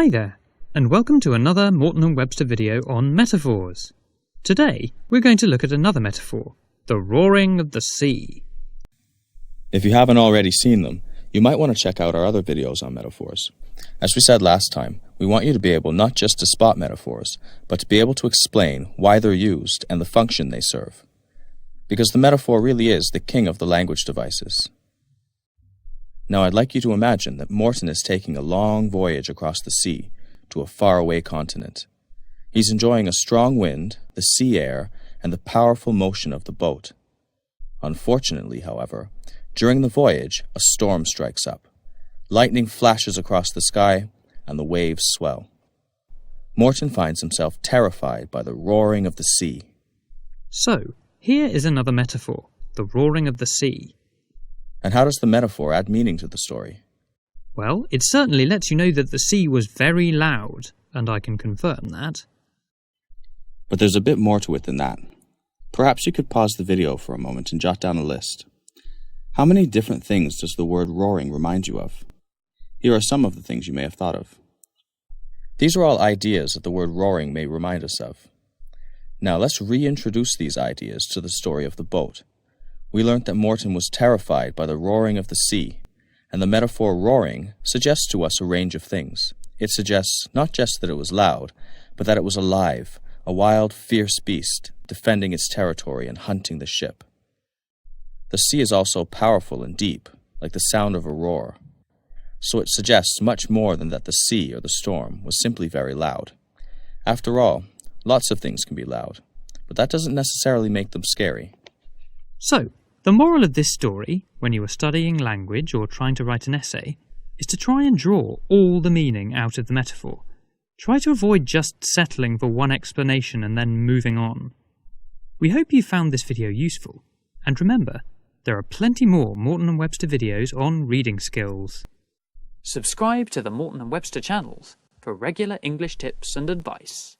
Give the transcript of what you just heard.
Hi there, and welcome to another Morton and Webster video on metaphors. Today, we're going to look at another metaphor, the roaring of the sea. If you haven't already seen them, you might want to check out our other videos on metaphors. As we said last time, we want you to be able not just to spot metaphors, but to be able to explain why they're used and the function they serve. Because the metaphor really is the king of the language devices. Now I'd like you to imagine that Morton is taking a long voyage across the sea to a faraway continent. He's enjoying a strong wind, the sea air, and the powerful motion of the boat. Unfortunately, however, during the voyage, a storm strikes up. Lightning flashes across the sky, and the waves swell. Morton finds himself terrified by the roaring of the sea. So, here is another metaphor, the roaring of the sea. And how does the metaphor add meaning to the story? Well, it certainly lets you know that the sea was very loud, and I can confirm that. But there's a bit more to it than that. Perhaps you could pause the video for a moment and jot down a list. How many different things does the word roaring remind you of? Here are some of the things you may have thought of. These are all ideas that the word roaring may remind us of. Now let's reintroduce these ideas to the story of the boat. We learnt that Morton was terrified by the roaring of the sea, and the metaphor roaring suggests to us a range of things. It suggests not just that it was loud, but that it was alive, a wild, fierce beast, defending its territory and hunting the ship. The sea is also powerful and deep, like the sound of a roar. So it suggests much more than that the sea or the storm was simply very loud. After all, lots of things can be loud, but that doesn't necessarily make them scary. So, the moral of this story, when you are studying language or trying to write an essay, is to try and draw all the meaning out of the metaphor. Try to avoid just settling for one explanation and then moving on. We hope you found this video useful, and remember, there are plenty more Morton and Webster videos on reading skills. Subscribe to the Morton and Webster channels for regular English tips and advice.